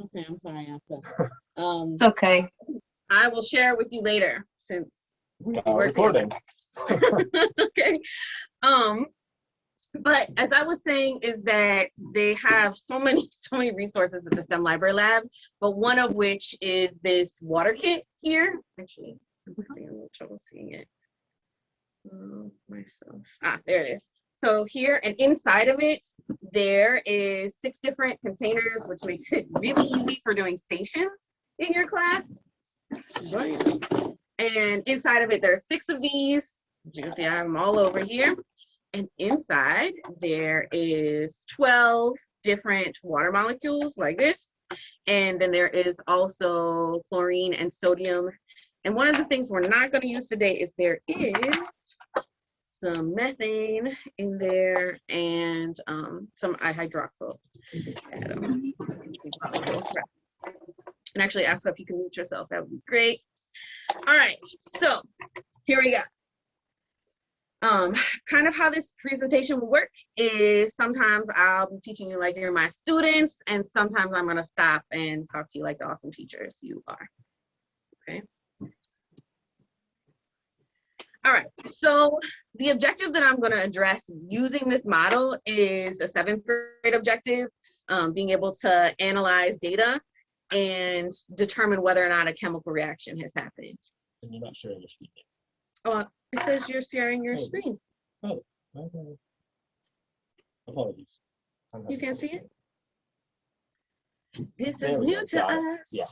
Okay, I'm sorry, after. It's okay. I will share with you later since We are recording. Okay. But as I was saying, is that they have so many resources at the STEM Library Lab, but one of which is this water kit here. Actually, I'm having a little trouble seeing it myself. There it is. So here and inside of it, there is 6 different containers, which makes it really easy for doing stations in your class. Right. And inside of it, there are 6 of these. As you can see, I have them all over here. And inside, there is 12 different water molecules like this. And then there is also chlorine and sodium. And one of the things we're not going to use today is there is some methane in there and some hydroxyl atom. And actually, Afra, if you can mute yourself, that would be great. All right, so here we go. Kind of how this presentation will work is sometimes I'll be teaching you like you're my students, and sometimes I'm gonna stop and talk to you like the awesome teachers you are, okay? All right, so the objective that I'm gonna address using this model is a 7th grade objective, being able to analyze data and determine whether or not a chemical reaction has happened. And you're not sharing your screen yet. Oh, it says you're sharing your screen. Oh, okay. Apologies. You can see it? This There is we new go. to Got it. us. Yeah.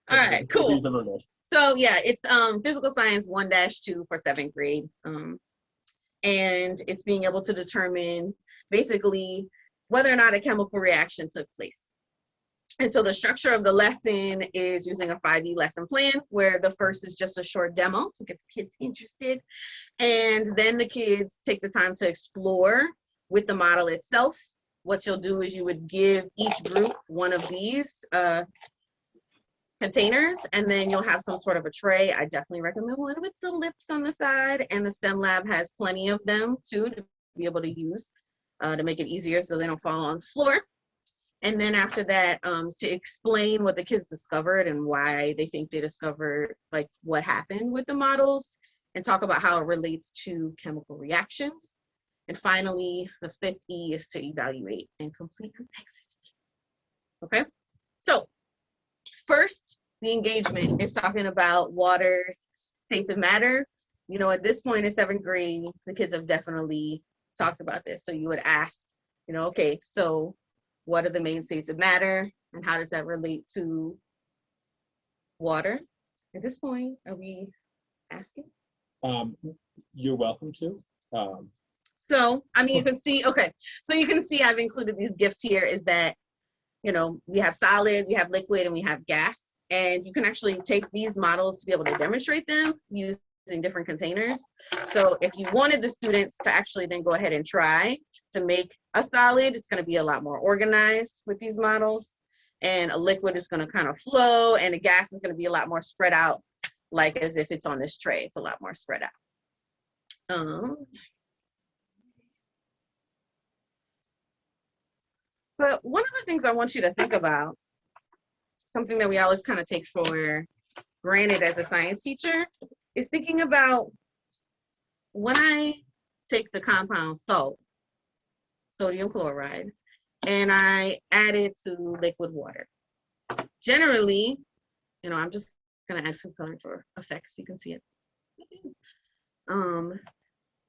All right, cool. These are the- So yeah, it's physical science 1-2 for 7th grade. And it's being able to determine basically whether or not a chemical reaction took place. And so the structure of the lesson is using a 5E lesson plan, where the first is just a short demo to get the kids interested. And then the kids take the time to explore with the model itself. What you'll do is you would give each group one of these containers, and then you'll have some sort of a tray. I definitely recommend one with the lips on the side, and the STEM lab has plenty of them too to be able to use to make it easier so they don't fall on the floor. And then after that, to explain what the kids discovered and why they think they discovered like what happened with the models, and talk about how it relates to chemical reactions. And finally, the 5th E is to evaluate and complete an exit. Okay, so first, the engagement is talking about water's states of matter. You know, at this point in 7th grade, the kids have definitely talked about this. So you would ask, you know, okay, so what are the main states of matter and how does that relate to water? At this point, are we asking? You're welcome to. So, I mean, you can see, okay, so you can see I've included these gifts here is that, you know, we have solid, we have liquid, and we have gas. And you can actually take these models to be able to demonstrate them using different containers. So if you wanted the students to actually then go ahead and try to make a solid, it's going to be a lot more organized with these models. And a liquid is going to kind of flow, and a gas is going to be a lot more spread out, like as if it's on this tray. It's a lot more spread out. But one of the things I want you to think about, something that we always kind of take for granted as a science teacher, is thinking about when I take the compound salt, sodium chloride, and I add it to liquid water. Generally, you know, I'm just gonna add food coloring for effect so you can see it.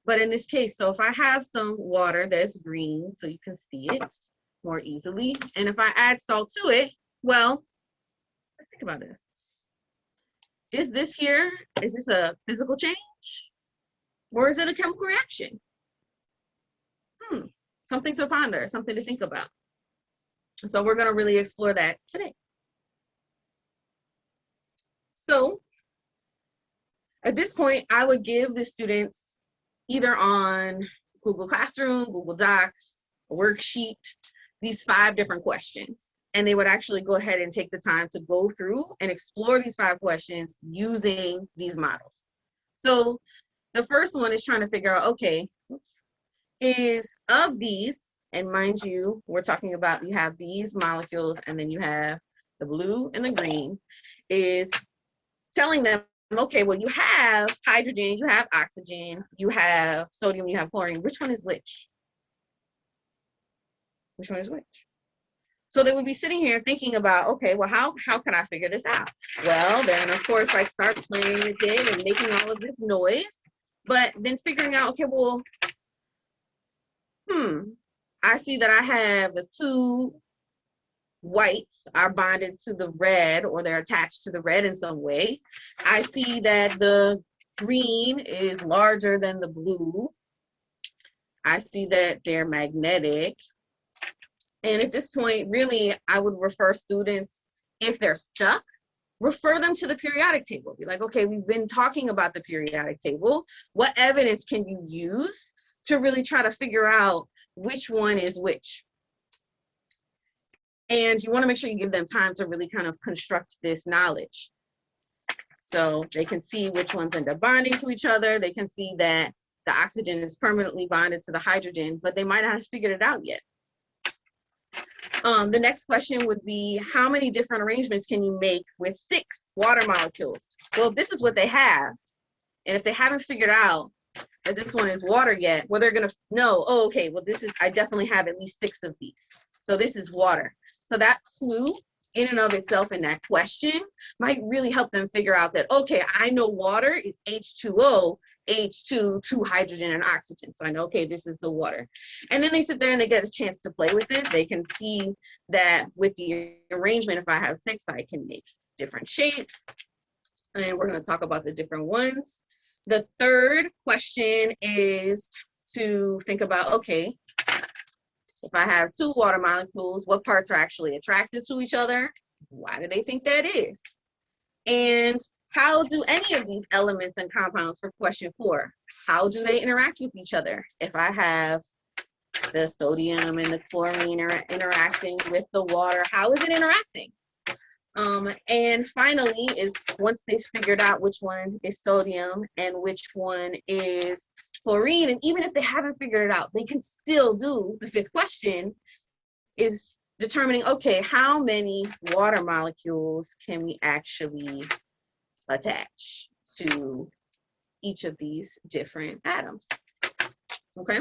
But in this case, so if I have some water that's green, so you can see it more easily, and if I add salt to it, well, let's think about this. Is this here, is this a physical change? Or is it a chemical reaction? Something to ponder, something to think about. So we're gonna really explore that today. So at this point, I would give the students either on Google Classroom, Google Docs, a worksheet, these 5 different questions. And they would actually go ahead and take the time to go through and explore these 5 questions using these models. So the first one is trying to figure out, okay, is of these, And mind you, we're talking about, you have these molecules and then you have the blue and the green, is telling them, okay, well, you have hydrogen, you have oxygen, you have sodium, you have chlorine. Which one is which? Which one is which? So they would be sitting here thinking about, okay, well, how can I figure this out? Well, then of course, like start playing the game and making all of this noise, but then figuring out, okay, well, I see that I have the two whites are bonded to the red, or they're attached to the red in some way. I see that the green is larger than the blue. I see that they're magnetic. And at this point, really, I would refer students, if they're stuck, refer them to the periodic table. Be like, okay, we've been talking about the periodic table. What evidence can you use to really try to figure out which one is which? And you want to make sure you give them time to really kind of construct this knowledge. So they can see which ones end up bonding to each other. They can see that the oxygen is permanently bonded to the hydrogen, but they might not have figured it out yet. The next question would be, how many different arrangements can you make with 6 water molecules? Well, if this is what they have, and if they haven't figured out that this one is water yet, well, they're gonna know, oh, okay, well, this is, I definitely have at least 6 of these. So this is water. So that clue in and of itself in that question might really help them figure out that, okay, I know water is H2O, H2, 2 hydrogen and oxygen. So I know, okay, this is the water. And then they sit there and they get a chance to play with it. They can see that with the arrangement, if I have 6, I can make different shapes. And we're gonna talk about the different ones. The third question is to think about, okay, if I have 2 water molecules, what parts are actually attracted to each other? Why do they think that is? And how do any of these elements and compounds, for question 4, how do they interact with each other? If I have the sodium and the chlorine interacting with the water, how is it interacting? And finally is, once they've figured out which one is sodium and which one is chlorine, and even if they haven't figured it out, they can still do the 5th question, is determining, okay, how many water molecules can we actually attach to each of these different atoms? Okay,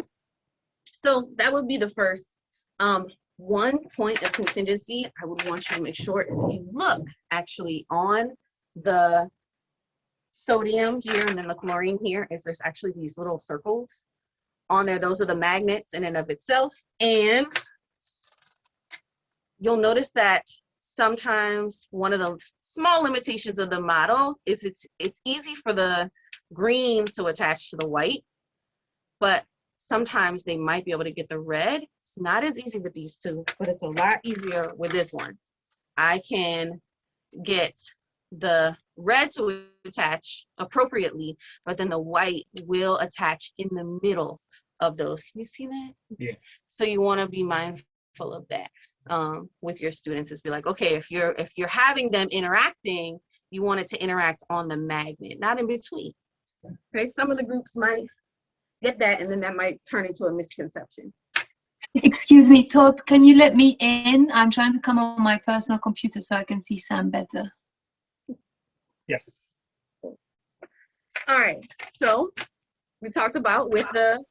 so that would be the first one point of contingency I would want you to make sure is, if you look actually on the sodium here and then the chlorine here, is there's actually these little circles on there. Those are the magnets in and of itself. And you'll notice that sometimes one of the small limitations of the model is it's easy for the green to attach to the white, but sometimes they might be able to get the red. It's not as easy with these two, but it's a lot easier with this one. I can get the red to attach appropriately, but then the white will attach in the middle of those. Can you see that? Yeah. So you want to be mindful of that with your students, is be like, okay, if you're having them interacting, you want it to interact on the magnet, not in between. Okay, some of the groups might get that, and then that might turn into a misconception. Excuse me, Todd, can you let me in? I'm trying to come on my personal computer so I can see Sam better. Yes. All right, so we talked about with the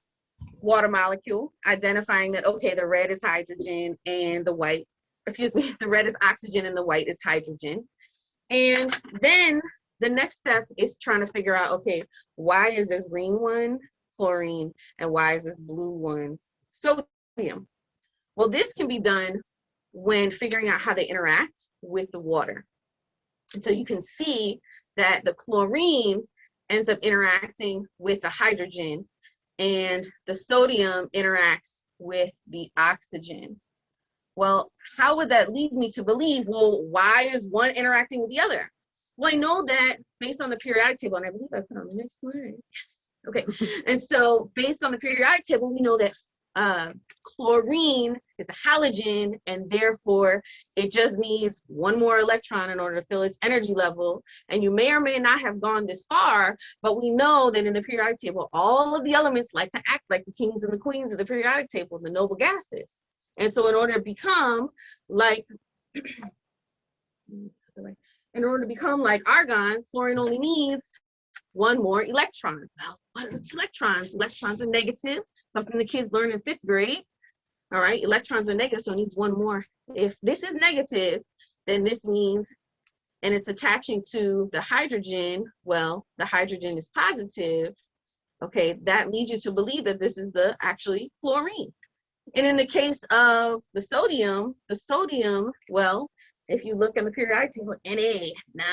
water molecule, identifying that, okay, the red is hydrogen and the white, excuse me, the red is oxygen and the white is hydrogen. And then the next step is trying to figure out, okay, why is this green one chlorine and why is this blue one sodium? Well, this can be done when figuring out how they interact with the water. And so you can see that the chlorine ends up interacting with the hydrogen and the sodium interacts with the oxygen. Well, how would that lead me to believe, well, why is one interacting with the other? Well, I know that based on the periodic table, and I believe I put on the next slide. Yes. Okay. And so based on the periodic table, we know that chlorine is a halogen, and therefore it just needs one more electron in order to fill its energy level. And you may or may not have gone this far, but we know that in the periodic table, all of the elements like to act like the kings and the queens of the periodic table, the noble gases. And so in order to become like argon, fluorine only needs one more electron. Well, what are electrons? Electrons are negative, something the kids learn in 5th grade. All right, electrons are negative, so it needs one more. If this is negative, then this means, and it's attaching to the hydrogen, well, the hydrogen is positive. Okay, that leads you to believe that this is actually fluorine. And in the case of the sodium, well, if you look in the periodic table, Na,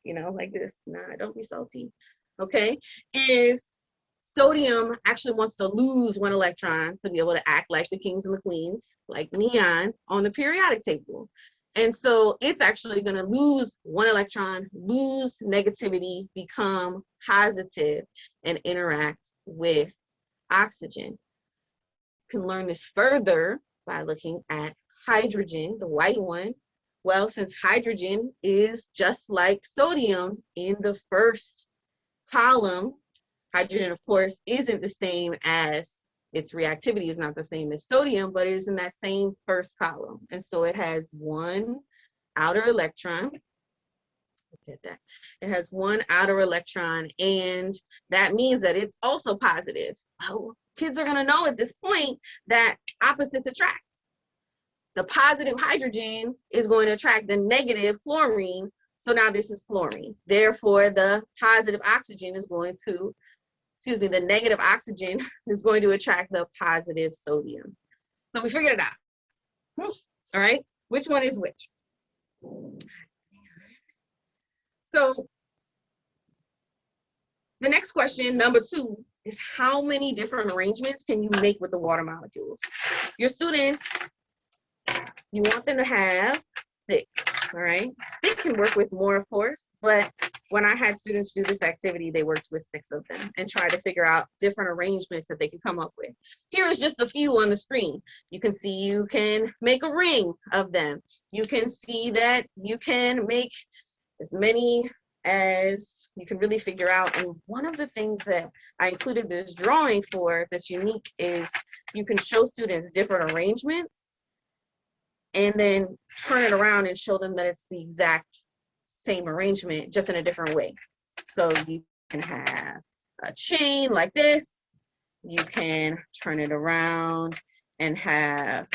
nah, like this, nah, don't be salty, okay, is sodium actually wants to lose one electron to be able to act like the kings and the queens, like neon on the periodic table. And so it's actually going to lose one electron, lose negativity, become positive, and interact with oxygen. You can learn this further by looking at hydrogen, the white one. Well, since hydrogen is just like sodium in the first column, hydrogen, of course, isn't the same as, its reactivity is not the same as sodium, but it is in that same first column. And so it has one outer electron. Look at that. It has one outer electron, and that means that it's also positive. Oh, kids are going to know at this point that opposites attract. The positive hydrogen is going to attract the negative fluorine. So now this is fluorine. Therefore, the positive oxygen is going to, the negative oxygen is going to attract the positive sodium. So we figured it out. All right, which one is which? So the next question, number 2, is how many different arrangements can you make with the water molecules? Your students, you want them to have 6, all right? They can work with more, of course, but when I had students do this activity, they worked with 6 of them and tried to figure out different arrangements that they could come up with. Here is just a few on the screen. You can see you can make a ring of them. You can see that you can make as many as you can really figure out. And one of the things that I included this drawing for that's unique is you can show students different arrangements and then turn it around and show them that it's the exact same arrangement, just in a different way. So you can have a chain like this. You can turn it around and have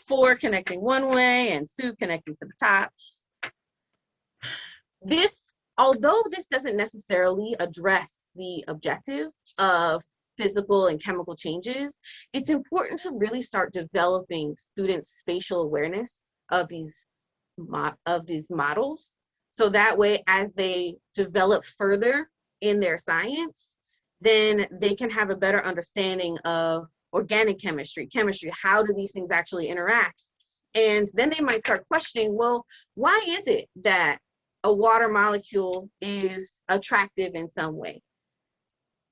4 connecting one way and 2 connecting to the top. This, although this doesn't necessarily address the objective of physical and chemical changes, it's important to really start developing students' spatial awareness of these models. So that way, as they develop further in their science, then they can have a better understanding of organic chemistry, how do these things actually interact? And then they might start questioning, well, why is it that a water molecule is attractive in some way?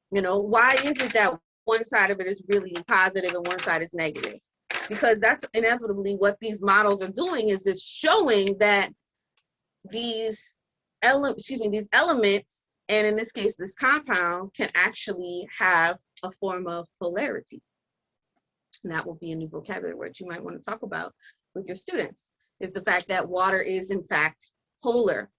Why is it that one side of it is really positive and one side is negative? Because that's inevitably what these models are doing, is it's showing that these elements, and in this case, this compound, can actually have a form of polarity. And that will be a new vocabulary word you might want to talk about with your students, is the fact that water is in fact polar.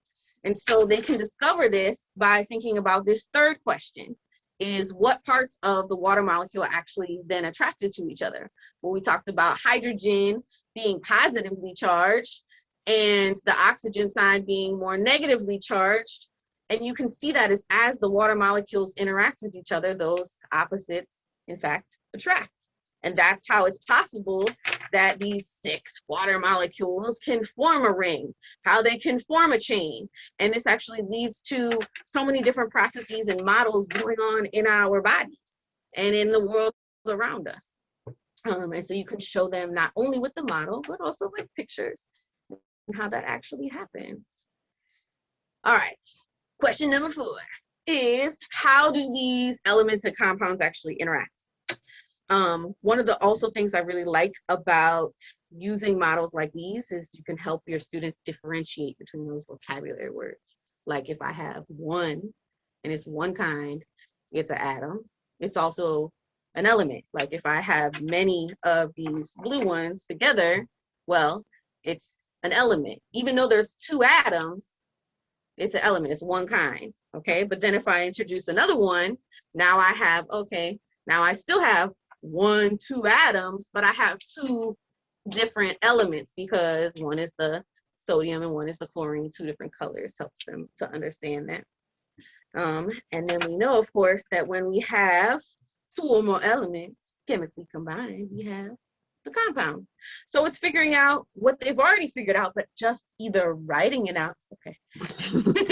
And so they can discover this by thinking about this third question, is what parts of the water molecule are actually then attracted to each other? Well, we talked about hydrogen being positively charged and the oxygen side being more negatively charged. And you can see that as the water molecules interact with each other, those opposites, in fact, attract. And that's how it's possible that these 6 water molecules can form a ring, how they can form a chain. And this actually leads to so many different processes and models going on in our bodies and in the world around us. And so you can show them not only with the model, but also with pictures and how that actually happens. All right, question number 4 is, how do these elements and compounds actually interact? One of the also things I really like about using models like these is you can help your students differentiate between those vocabulary words. Like if I have one and it's one kind, it's an atom. It's also an element. Like if I have many of these blue ones together, well, it's an element. Even though there's two atoms, it's an element, it's one kind, okay? But then if I introduce another one, now I have, okay, now I still have two atoms, but I have two different elements because one is the sodium and one is the chlorine, two different colors, helps them to understand that. And then we know, of course, that when we have two or more elements chemically combined, we have the compound. So it's figuring out what they've already figured out, but just either writing it out, okay,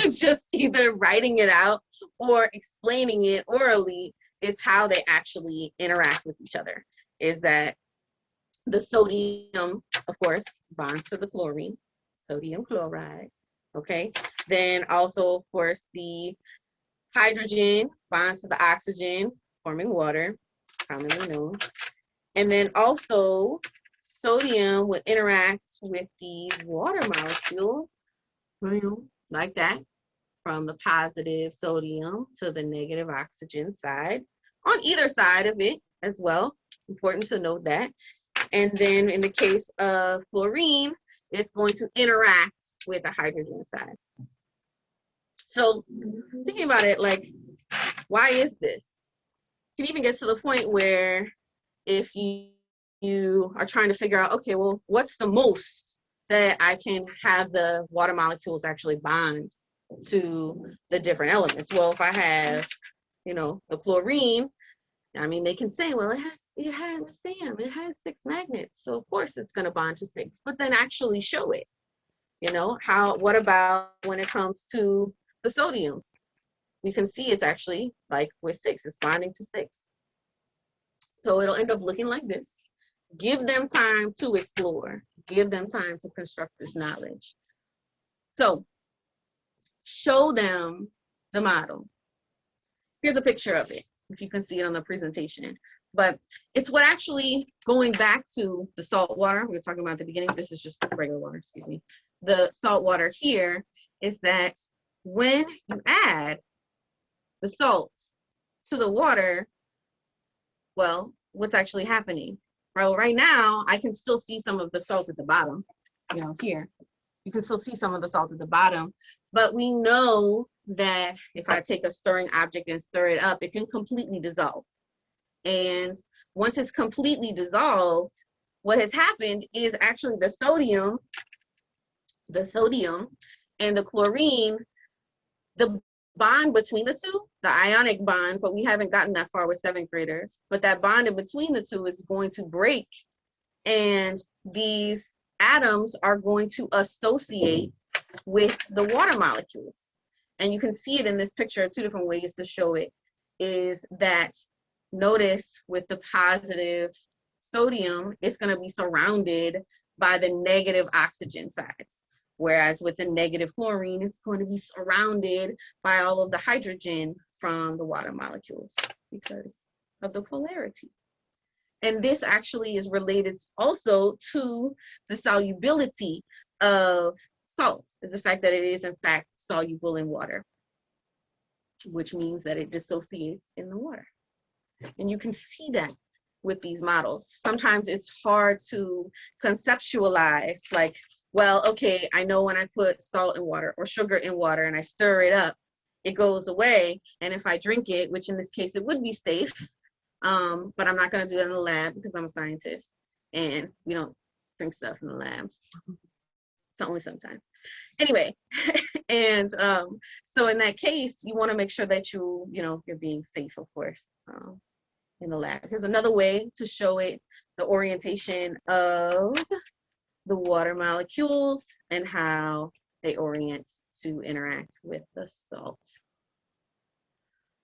just either writing it out or explaining it orally is how they actually interact with each other. Is that the sodium, of course, bonds to the chlorine, sodium chloride, okay? Then also, of course, the hydrogen bonds to the oxygen, forming water, commonly known. And then also, sodium would interact with the water molecule, like that, from the positive sodium to the negative oxygen side, on either side of it as well. Important to note that. And then in the case of chlorine, it's going to interact with the hydrogen side. So thinking about it, like, why is this? You can even get to the point where if you are trying to figure out, okay, well, what's the most that I can have the water molecules actually bond to the different elements? Well, if I have, you know, the chlorine, I mean, they can say, well, it has SAM, it has 6 magnets, so of course it's going to bond to 6, but then actually show it. You know, what about when it comes to the sodium? We can see it's actually like with 6, it's bonding to 6. So it'll end up looking like this. Give them time to explore. Give them time to construct this knowledge. So show them the model. Here's a picture of it, if you can see it on the presentation. But it's what actually, going back to the salt water we were talking about at the beginning, this is just regular water, excuse me. The salt water here is that when you add the salts to the water, well, what's actually happening? Well, right now, I can still see some of the salt at the bottom, you know, here. You can still see some of the salt at the bottom, but we know that if I take a stirring object and stir it up, it can completely dissolve. And once it's completely dissolved, what has happened is actually the sodium and the chlorine, the bond between the two, the ionic bond, but we haven't gotten that far with 7th graders, but that bond in between the two is going to break, and these atoms are going to associate with the water molecules. And you can see it in this picture, 2 different ways to show it, is that notice with the positive sodium, it's going to be surrounded by the negative oxygen sides. Whereas with the negative chlorine, it's going to be surrounded by all of the hydrogen from the water molecules because of the polarity. And this actually is related also to the solubility of salt, is the fact that it is in fact soluble in water, which means that it dissociates in the water. And you can see that with these models. Sometimes it's hard to conceptualize, like, well, okay, I know when I put salt in water or sugar in water and I stir it up, it goes away. And if I drink it, which in this case it would be safe, but I'm not going to do that in the lab because I'm a scientist and we don't drink stuff in the lab. So only sometimes. Anyway, and so in that case, you want to make sure that you're being safe, of course, in the lab. Here's another way to show it, the orientation of the water molecules and how they orient to interact with the salts.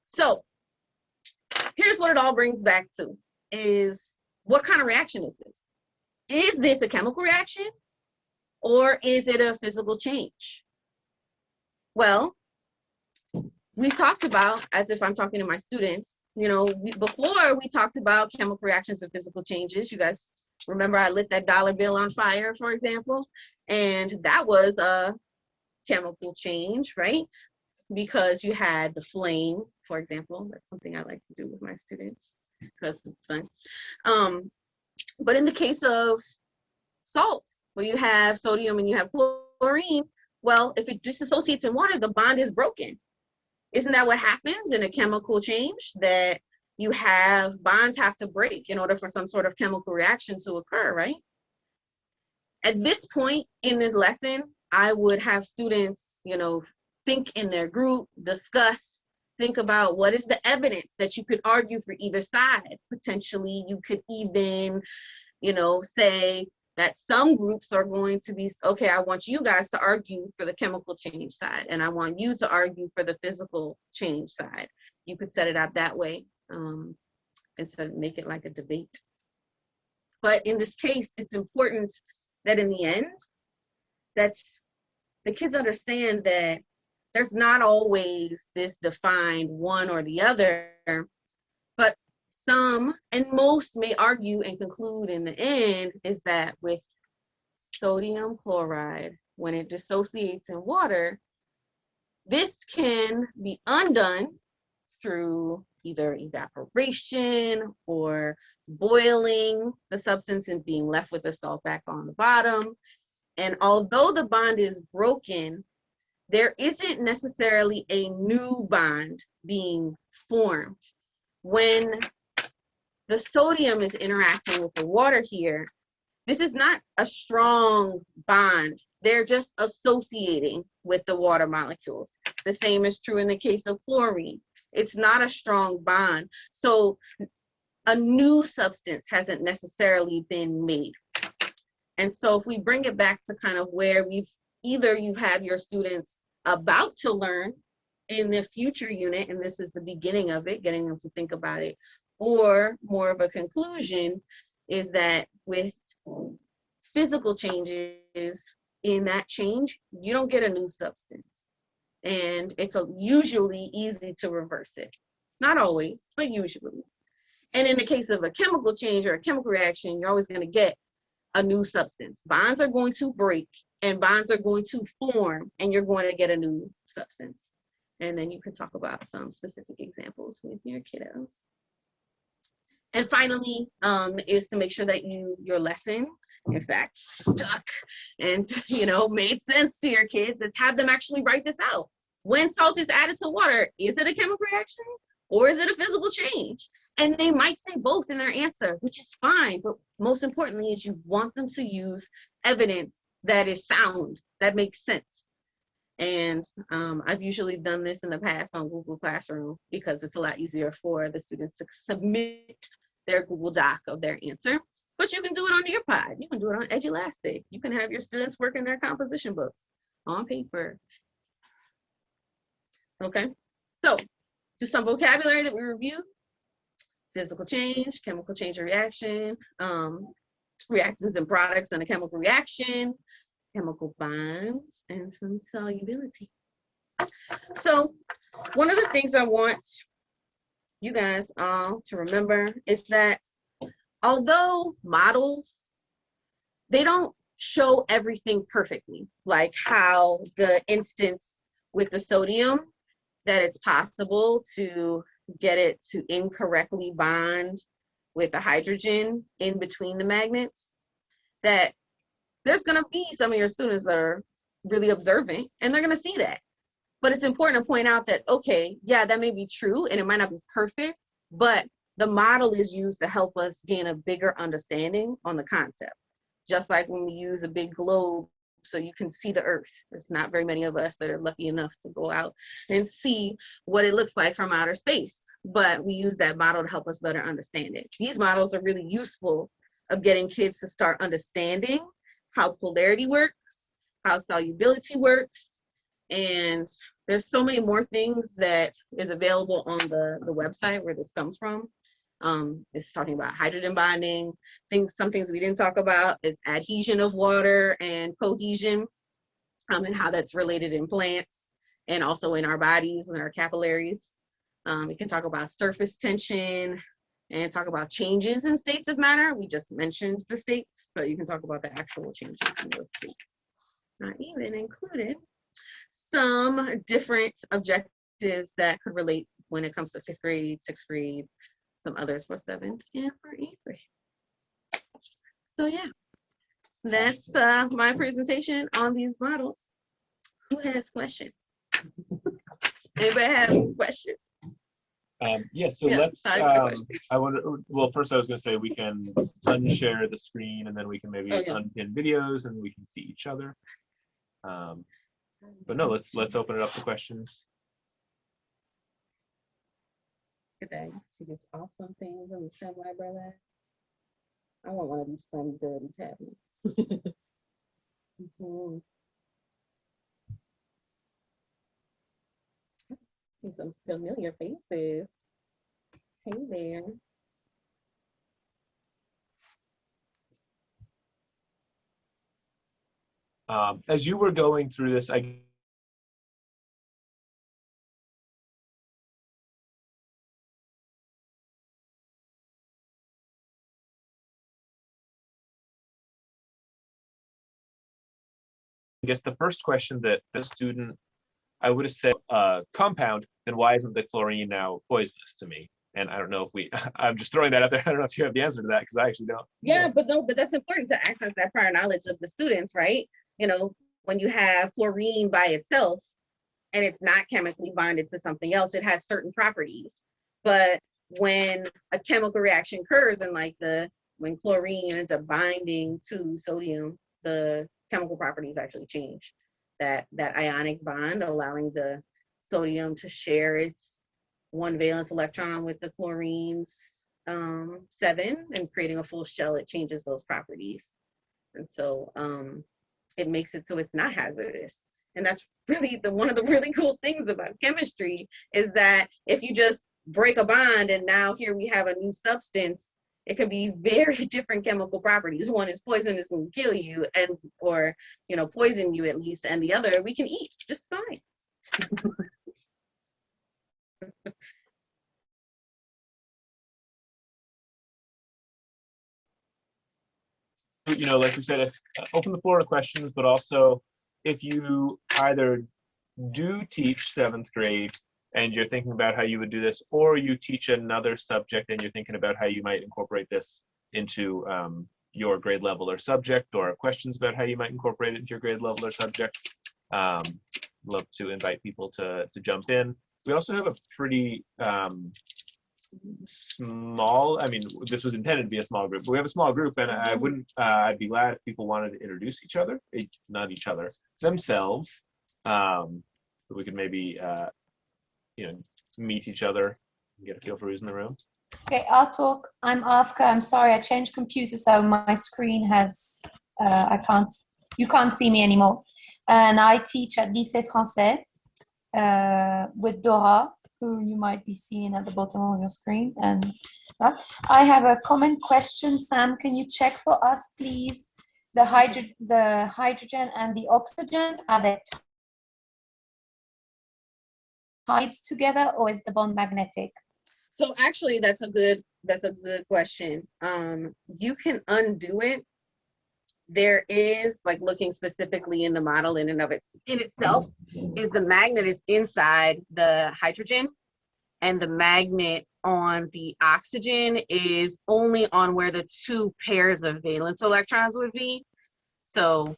So here's what it all brings back to, is what kind of reaction is this? Is this a chemical reaction or is it a physical change? Well, we talked about, as if I'm talking to my students, you know, before we talked about chemical reactions and physical changes. You guys remember I lit that dollar bill on fire, for example, and that was a chemical change, right? Because you had the flame, for example. That's something I like to do with my students because it's fun. But in the case of salts, where you have sodium and you have chlorine, well, if it disassociates in water, the bond is broken. Isn't that what happens in a chemical change? That you have bonds have to break in order for some sort of chemical reaction to occur, right? At this point in this lesson, I would have students, you know, think in their group, discuss, think about what is the evidence that you could argue for either side. Potentially, you could even, you know, say that some groups are going to be, okay, I want you guys to argue for the chemical change side, and I want you to argue for the physical change side. You could set it up that way instead of make it like a debate. But in this case, it's important that in the end, that the kids understand that there's not always this defined one or the other, but some and most may argue and conclude in the end is that with sodium chloride, when it dissociates in water, this can be undone through either evaporation or boiling the substance and being left with the salt back on the bottom. And although the bond is broken, there isn't necessarily a new bond being formed. When the sodium is interacting with the water here, this is not a strong bond. They're just associating with the water molecules. The same is true in the case of chlorine. It's not a strong bond. So a new substance hasn't necessarily been made. And so if we bring it back to kind of where either you have your students about to learn in the future unit, and this is the beginning of it, getting them to think about it, or more of a conclusion is that with physical changes, in that change, you don't get a new substance. And it's usually easy to reverse it. Not always, but usually. And in the case of a chemical change or a chemical reaction, you're always going to get a new substance. Bonds are going to break and bonds are going to form, and you're going to get a new substance. And then you can talk about some specific examples with your kiddos. And finally, is to make sure that your lesson, in fact, stuck and, you know, made sense to your kids, is have them actually write this out. When salt is added to water, is it a chemical reaction or is it a physical change? And they might say both in their answer, which is fine. But most importantly is you want them to use evidence that is sound, that makes sense. And I've usually done this in the past on Google Classroom because it's a lot easier for the students to submit their Google Doc of their answer. But you can do it on your pod. You can do it on Edulastic. You can have your students work in their composition books on paper. Okay, so just some vocabulary that we reviewed: physical change, chemical change and reaction, reactions and products in a chemical reaction, chemical bonds, and some solubility. So one of the things I want you guys all to remember is that although models, they don't show everything perfectly, like how the instance with the sodium, that it's possible to get it to incorrectly bond with the hydrogen in between the magnets, that there's going to be some of your students that are really observant and they're going to see that. But it's important to point out that, okay, yeah, that may be true and it might not be perfect, but the model is used to help us gain a bigger understanding on the concept. Just like when we use a big globe so you can see the earth. There's not very many of us that are lucky enough to go out and see what it looks like from outer space, but we use that model to help us better understand it. These models are really useful of getting kids to start understanding how polarity works, how solubility works, and there's so many more things that is available on the website where this comes from. It's talking about hydrogen bonding, some things we didn't talk about is adhesion of water and cohesion, and how that's related in plants and also in our bodies with our capillaries. We can talk about surface tension and talk about changes in states of matter. We just mentioned the states, but you can talk about the actual changes in those states. I even included some different objectives that could relate when it comes to 5th grade, 6th grade, some others for 7th and for 8th grade. So yeah, that's my presentation on these models. Who has questions? Anybody have any questions? Yeah, so Yeah, let's, sorry for the question. I wonder, well, first I was gonna say we can unshare the screen and then we can maybe Oh, yeah. unpin videos and we can see each other. But no, let's open it up to questions. Good day. See this awesome thing from the STEM library. I want one of these fun dirty tablets. Mhm. I see some familiar faces. Hey there. As you were going through this, I guess the first question that the student, I would have said compound, then why isn't the chlorine now poisonous to me? And I don't know if we, I'm just throwing that out there. I don't know if you have the answer to that because I actually don't. Yeah, but no, but that's important to access that prior knowledge of the students, right? You know, when you have chlorine by itself and it's not chemically bonded to something else, it has certain properties. But when a chemical reaction occurs and when chlorine ends up binding to sodium, the chemical properties actually change. That ionic bond, allowing the sodium to share its 1 valence electron with the chlorine's 7 and creating a full shell, it changes those properties. And so it makes it so it's not hazardous. And that's really one of the really cool things about chemistry is that if you just break a bond and now here we have a new substance, it could be very different chemical properties. One is poisonous and kill you or poison you at least, and the other we can eat just fine. Like we said, open the floor to questions, but also if you either do teach 7th grade and you're thinking about how you would do this, or you teach another subject and you're thinking about how you might incorporate this into your grade level or subject, or questions about how you might incorporate it into your grade level or subject, love to invite people to jump in. We also have a pretty small, I mean, this was intended to be a small group, but we have a small group, and I'd be glad if people wanted to introduce each other, not each other, themselves, so we could maybe, meet each other and get a feel for who's in the room. Okay, I'll talk. I'm Afka. I'm sorry, I changed computer, so my screen has, you can't see me anymore. And I teach at Lycée Français with Dora, who you might be seeing at the bottom of your screen. And I have a common question. Sam, can you check for us, please? The hydrogen and the oxygen, are they tied together, or is the bond magnetic? So actually, that's a good question. You can undo it. There is, like, looking specifically in the model in and of itself, is the magnet is inside the hydrogen, and the magnet on the oxygen is only on where the 2 pairs of valence electrons would be. So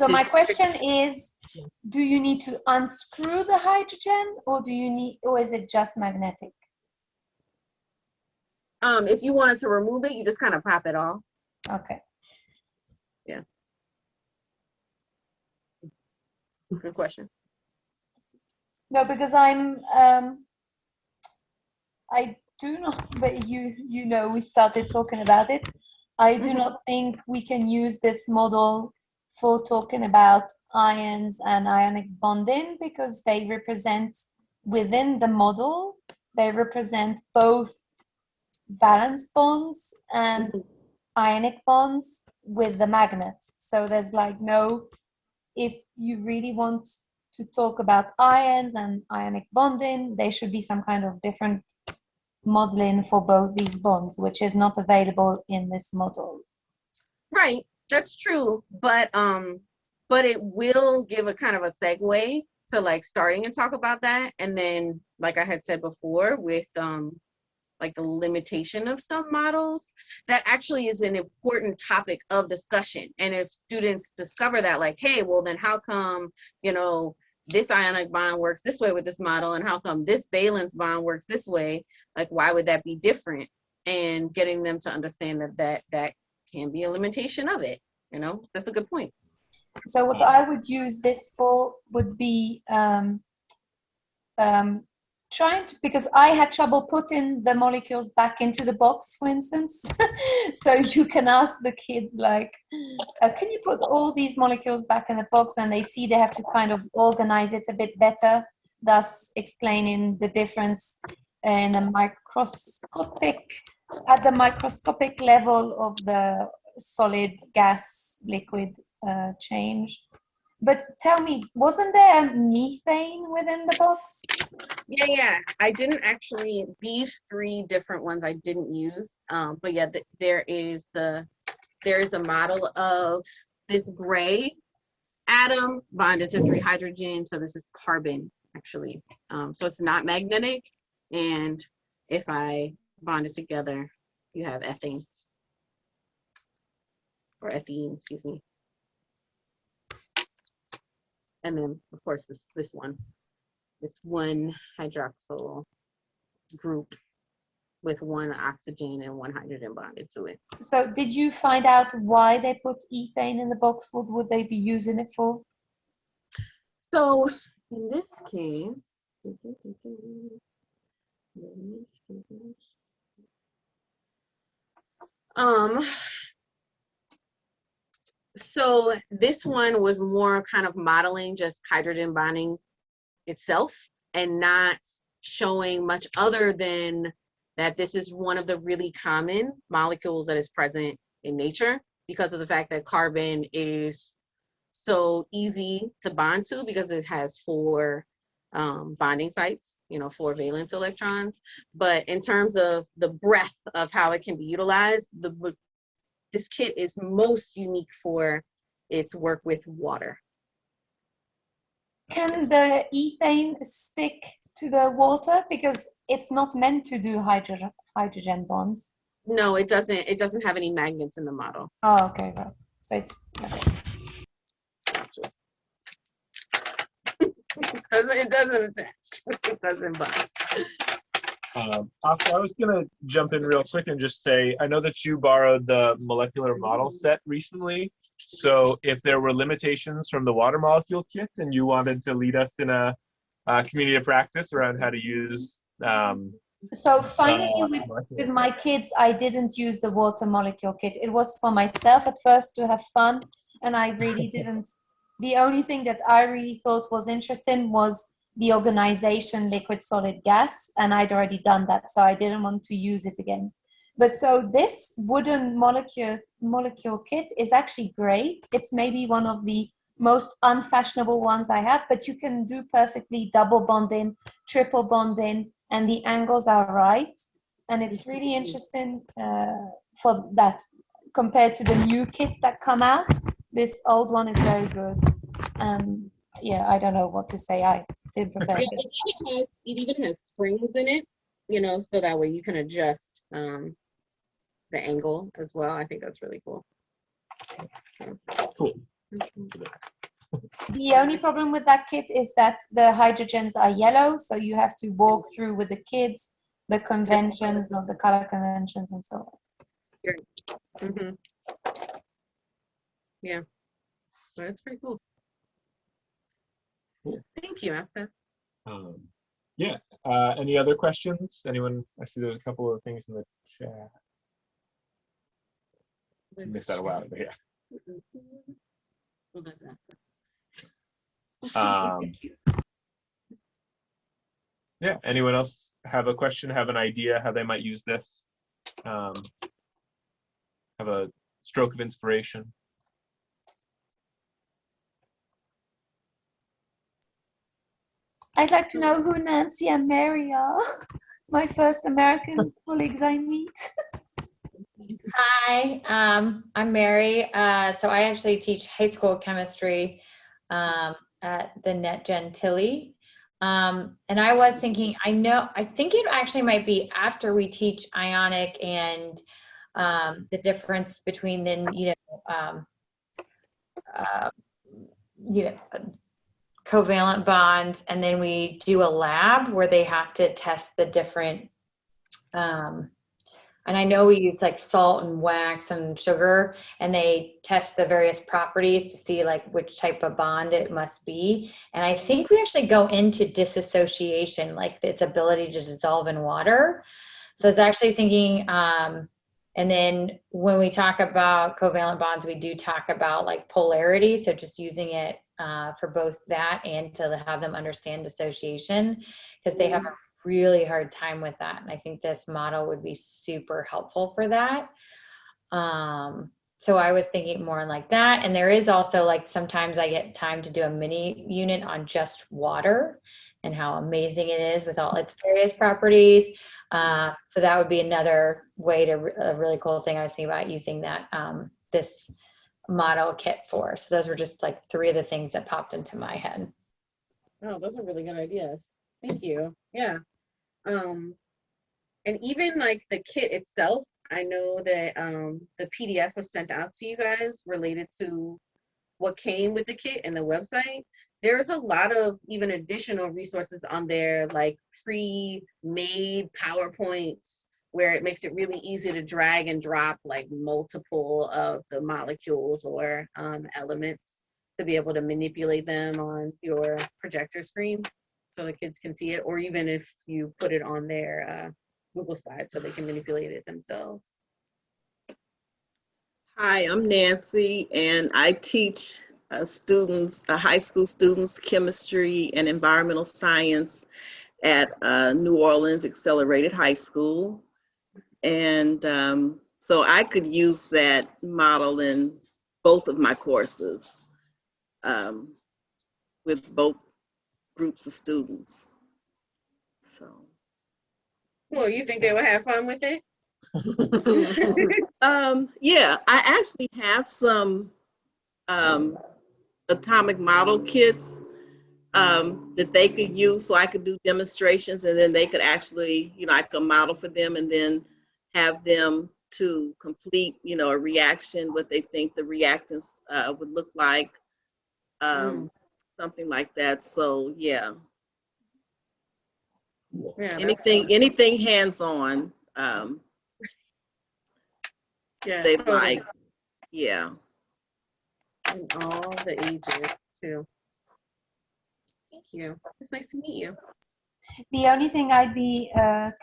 my question is, do you need to unscrew the hydrogen, or is it just magnetic? If you wanted to remove it, you just kind of pop it off. Okay. Yeah. Good question. No, because I do not, but we started talking about it. I do not think we can use this model for talking about ions and ionic bonding, because they represent, within the model, they represent both valence bonds and ionic bonds with the magnet. So there's if you really want to talk about ions and ionic bonding, there should be some kind of different modeling for both these bonds, which is not available in this model. Right, that's true, but it will give a kind of a segue to like starting and talk about that, and then like I had said before with like the limitation of some models, that actually is an important topic of discussion. And if students discover that, like, hey, well then how come, you know, this ionic bond works this way with this model, and how come this valence bond works this way? Like, why would that be different? And getting them to understand that can be a limitation of it. You know, that's a good point. So what I would use this for would be trying to, because I had trouble putting the molecules back into the box, for instance. So you can ask the kids like, can you put all these molecules back in the box? And they see they have to kind of organize it a bit better, thus explaining the difference in a at the microscopic level of the solid, gas, liquid change. But tell me, wasn't there methane within the box? Yeah, I didn't actually, these 3 different ones I didn't use, but yeah, there is a model of this gray atom bonded to 3 hydrogens, so this is carbon actually, so it's not magnetic, and if I bond it together, you have ethane, or ethene, excuse me. And then of course this one hydroxyl group with 1 oxygen and 1 hydrogen bonded to it. So did you find out why they put ethane in the box? What would they be using it for? So in this case, so this one was more kind of modeling just hydrogen bonding itself and not showing much other than that this is one of the really common molecules that is present in nature, because of the fact that carbon is so easy to bond to because it has 4 bonding sites, you know, 4 valence electrons. But in terms of the breadth of how it can be utilized, this kit is most unique for its work with water. Can the ethane stick to the water? Because it's not meant to do hydrogen bonds. No, it doesn't. It doesn't have any magnets in the model. Oh, okay, right. So it's okay. Just it doesn't attach. It doesn't bond. I was going to jump in real quick and just say, I know that you borrowed the molecular model set recently. So if there were limitations from the water molecule kit and you wanted to lead us in a community of practice around how to use so finally with my kids, I didn't use the water molecule kit. It was for myself at first to have fun, and I really didn't. The only thing that I really thought was interesting was the organization liquid solid gas, and I'd already done that, so I didn't want to use it again. But so this wooden molecule kit is actually great. It's maybe one of the most unfashionable ones I have, but you can do perfectly double bonding, triple bonding, and the angles are right. And it's really interesting for that compared to the new kits that come out. This old one is very good. Yeah, I don't know what to say. I didn't prepare it. It even has springs in it, you know, so that way you can adjust the angle as well. I think that's really cool. Cool. The only problem with that kit is that the hydrogens are yellow, so you have to walk through with the kids the conventions of the color conventions and so on. Mm-hmm. Yeah, so that's pretty cool. Cool. Thank you, Afka. Yeah. Any other questions? Anyone? I see there's a couple of things in the chat. Missed that a while, but yeah. Well, that's Afka. Yeah. Anyone else have a question? Have an idea how they might use this? Have a stroke of inspiration? I'd like to know who Nancy and Mary are. My first American colleagues I meet. Hi, I'm Mary. So I actually teach high school chemistry at the Net Gentili. And I was thinking, I think it actually might be after we teach ionic and the difference between then, covalent bonds, and then we do a lab where they have to test the different, and I know we use like salt and wax and sugar, and they test the various properties to see like which type of bond it must be. And I think we actually go into dissociation, like its ability to dissolve in water. So I was actually thinking, and then when we talk about covalent bonds, we do talk about like polarity. So just using it for both that and to have them understand dissociation, because they have a really hard time with that. And I think this model would be super helpful for that. So I was thinking more like that. And there is also like, sometimes I get time to do a mini unit on just water and how amazing it is with all its various properties. So that would be another way to, a really cool thing I was thinking about using that, this model kit for. So those were just like 3 of the things that popped into my head. Oh, those are really good ideas. Thank you. Yeah. And even like the kit itself, I know that the PDF was sent out to you guys related to what came with the kit and the website. There's a lot of even additional resources on there, like pre-made PowerPoints, where it makes it really easy to drag and drop like multiple of the molecules or elements to be able to manipulate them on your projector screen so the kids can see it, or even if you put it on their Google slides so they can manipulate it themselves. Hi, I'm Nancy, and I teach students, high school students, chemistry and environmental science at New Orleans Accelerated High School. And so I could use that model in both of my courses with both groups of students. So. Well, you think they would have fun with it? Yeah, I actually have some atomic model kits that they could use, so I could do demonstrations, and then they could actually, I could model for them and then have them to complete, a reaction, what they think the reactants would look like, something like that. So yeah, anything hands-on. Yeah, they totally. like, yeah. And all the ages too. Thank you. It's nice to meet you. The only thing I'd be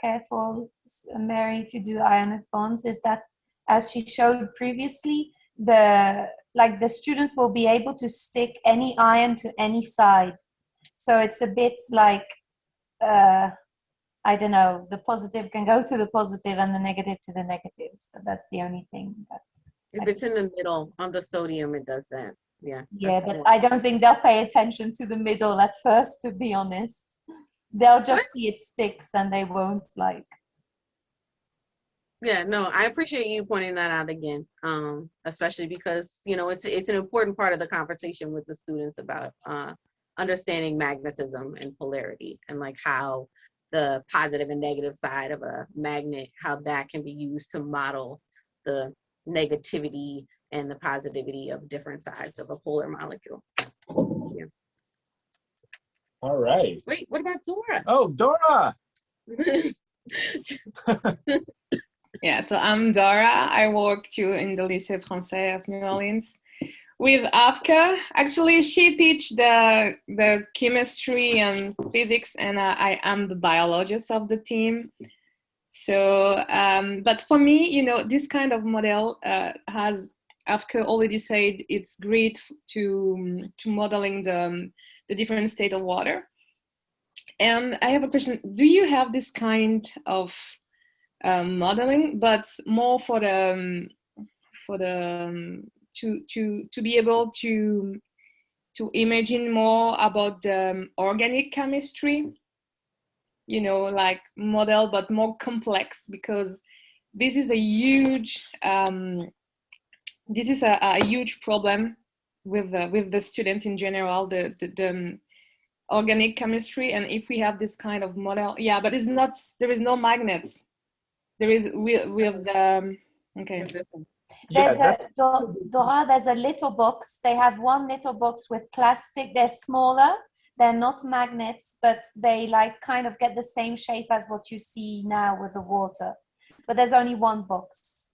careful, Mary, if you do ionic bonds, is that, as she showed previously, the students will be able to stick any ion to any side. So it's a bit like, I don't know, the positive can go to the positive and the negative to the negative. So that's the only thing. If it's in the middle on the sodium, it does that. Yeah. Yeah, but I don't think they'll pay attention to the middle at first, to be honest. They'll just see it sticks and they won't like. Yeah, no, I appreciate you pointing that out again, especially because, it's an important part of the conversation with the students about understanding magnetism and polarity, and like how the positive and negative side of a magnet, how that can be used to model the negativity and the positivity of different sides of a polar molecule. Yeah. All right. Wait, what about Dora? Oh, Dora. Yeah, so I'm Dora. I work too in the Lycée Français of New Orleans with Afka. Actually, she teaches the chemistry and physics, and I am the biologist of the team. So, but for me, this kind of model has, Afka already said, it's great to modeling the different state of water. And I have a question. Do you have this kind of modeling, but more for the to be able to to imagine more about the organic chemistry, you know, like model, but more complex, because this is a huge huge problem with the students in general, the organic chemistry. And if we have this kind of model, yeah, but it's not, there is no magnets. There is with the okay. Yeah, There's a Dora, there's a little box. They have one little box with plastic. They're smaller. They're not magnets, but they like kind of get the same shape as what you see now with the water. But there's only one box.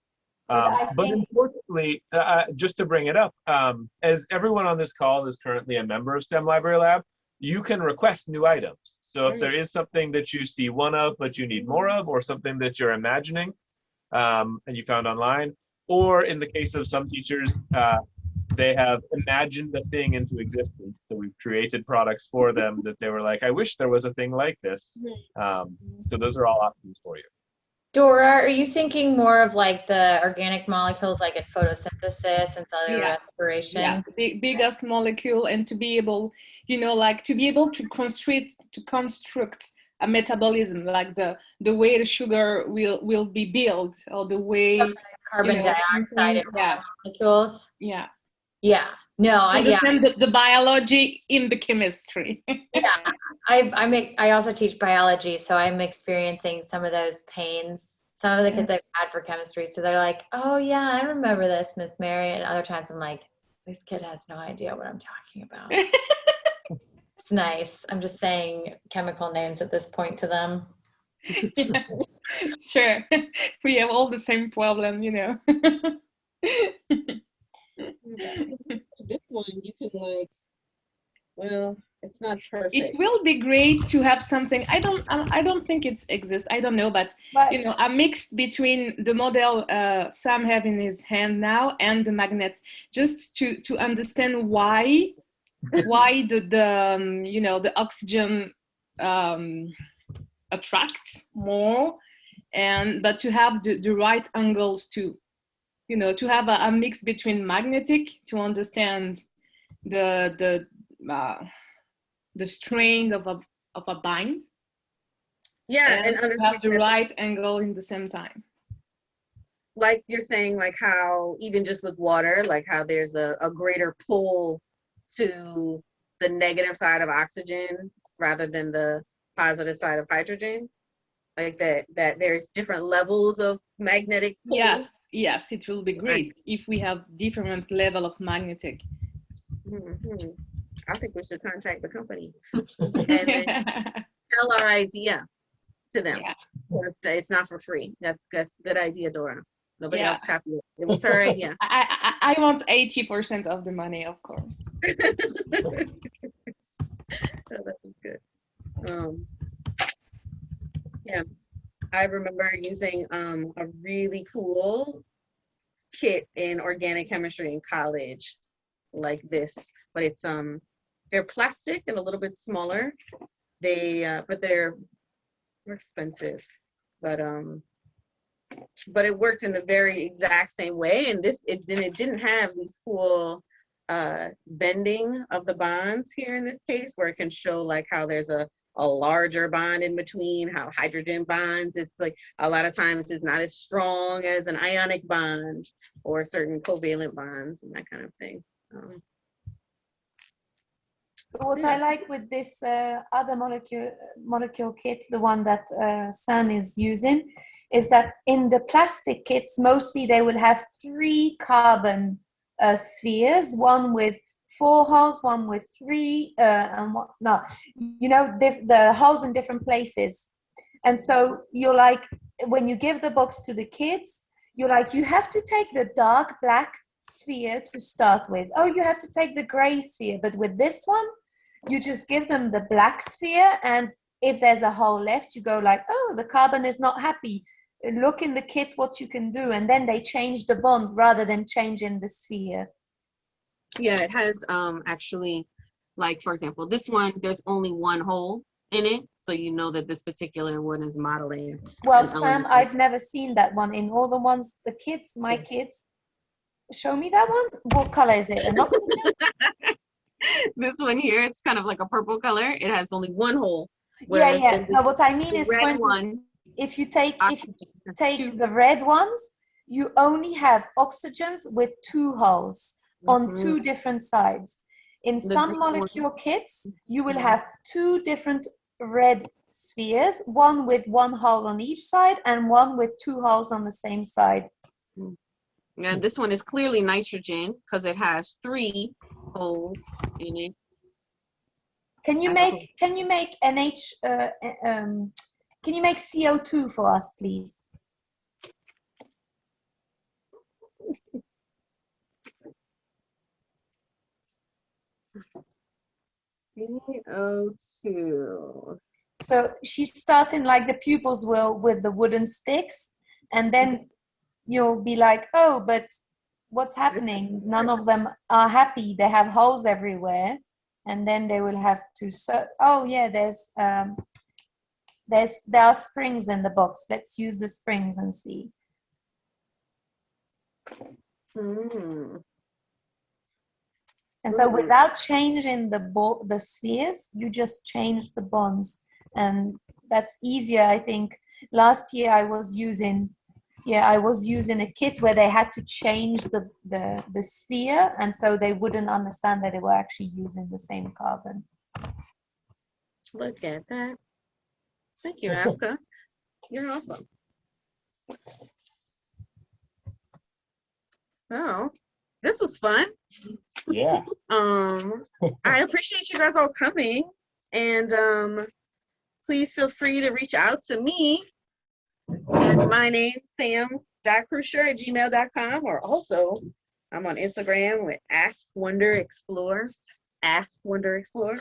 But I but think importantly, just to bring it up, as everyone on this call is currently a member of STEM Library Lab, you can request new items. So if there is something that you see one of, but you need more of, or something that you're imagining and you found online, or in the case of some teachers, they have imagined a thing into existence. So we've created products for them that they were like, I wish there was a thing like this. So those are all options for you. Dora, are you thinking more of like the organic molecules, like in photosynthesis and cellular respiration? Yeah, the biggest molecule, and to be able, you know, like to be able to construct a metabolism, like the way the sugar will be built, or the way Carbon dioxide and molecules. Yeah. Yeah. No, I understand the biology in the chemistry. Yeah. I also teach biology, so I'm experiencing some of those pains. Some of the kids I've had for chemistry, so they're like, "Oh yeah, I remember this, Miss Mary," and other times I'm like, "This kid has no idea what I'm talking about." It's nice. I'm just saying chemical names at this point to them. Yeah. Sure, we have all the same problem, you know. This one you can like, well, it's not perfect. It will be great to have something. I don't think it exists. I don't know, but you know, a mix between the model Sam have in his hand now and the magnet, just to understand why the you know, the oxygen attracts more, but to have the right angles to, you know, to have a mix between magnetic to understand the strain of a bind. Yeah, and have the right angle in the same time. Like you're saying, like how even just with water, like how there's a greater pull to the negative side of oxygen rather than the positive side of hydrogen. Like that there's different levels of magnetic pull. Yes, it will be great if we have different level of magnetic. Mm-hmm. I think we should contact the company and then tell our idea to them. Yeah. It's not for free. That's a good idea, Dora. Nobody else copy it. It was her idea. I want 80% of the money, of course. That was good. Yeah, I remember using a really cool kit in organic chemistry in college, like this, but it's they're plastic and a little bit smaller. But they're more expensive. But it worked in the very exact same way. And it didn't have these cool bending of the bonds here in this case, where it can show like how there's a larger bond in between, how hydrogen bonds, it's like a lot of times is not as strong as an ionic bond or certain covalent bonds and that kind of thing. What I like with this other molecule kit, the one that Sam is using, is that in the plastic kits, mostly they will have 3 carbon spheres, one with 4 holes, one with 3, and what? No, you know, the holes in different places. And so you're like, when you give the box to the kids, you're like, you have to take the dark black sphere to start with. Oh, you have to take the gray sphere. But with this one, you just give them the black sphere. And if there's a hole left, you go like, oh, the carbon is not happy. Look in the kit what you can do. And then they change the bond rather than changing the sphere. Yeah, it has actually, like, for example, this one, there's only one hole in it. So you know that this particular one is modeling. Well, Sam, I've never seen that one. In all the ones, the kids, my kids, show me that one. What color is it? An oxygen? This one here, it's kind of like a purple color. It has only one hole. Yeah, whereas yeah. in No, what I mean the is, for red instance, one, if you take two. the red ones, you only have oxygens with 2 holes on Mhm. 2 different sides. In The some green one- molecule kits, you will Mhm. have 2 different red spheres, one with 1 hole on each side and one with 2 holes on the same side. And this one is clearly nitrogen because it has 3 holes in it. Can you As make NH? Can you make CO2 for us, please? CO2. So she's starting like the pupils will with the wooden sticks, and then you'll be like, oh, but what's happening? None of them are happy. They have holes everywhere, and then they will have to. Oh yeah, there are springs in the box. Let's use the springs and see. Hmm. And so without changing the spheres, you just change the bonds. And that's easier, I think. Last year I was using a kit where they had to change the sphere, and so they wouldn't understand that they were actually using the same carbon. Look at that. Thank you, Africa. You're awesome. So this was fun. Yeah. I appreciate you guys all coming, and please feel free to reach out to me. And my name's sam.kreuscher@gmail.com, or also I'm on Instagram with Ask Wonder Explore. Ask Wonder Explore.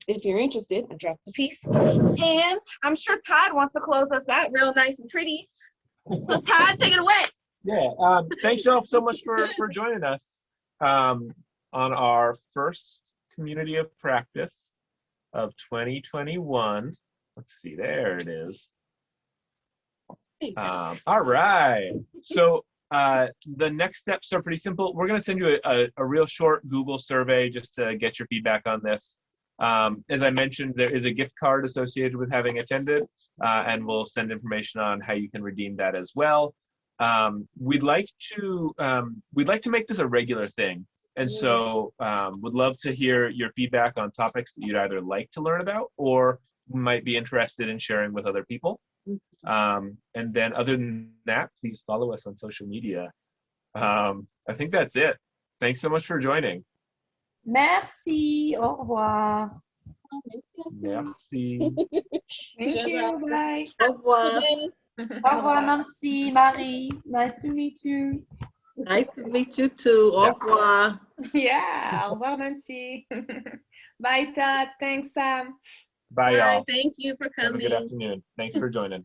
If you're interested, I dropped a piece. And I'm sure Todd wants to close us out real nice and pretty. So Todd, take it away. Yeah. Thanks y'all so much for joining us on our first community of practice of 2021. Let's see, there it is. All right. So the next steps are pretty simple. We're going to send you a real short Google survey just to get your feedback on this. As I mentioned, there is a gift card associated with having attended, and we'll send information on how you can redeem that as well. We'd like to make this a regular thing, and so would love to hear your feedback on topics that you'd either like to learn about or might be interested in sharing with other people. And then other than that, please follow us on social media. I think that's it. Thanks so much for joining. Merci. Au revoir. Merci. Thank you. Bye. Au revoir. Au revoir, Nancy, Marie. Nice to meet you. Nice to meet you too. Au revoir. Yeah. Au revoir, Nancy. Bye, Todd. Thanks, Sam. Bye, y'all. Thank you for Have a coming. good afternoon. Thanks for joining.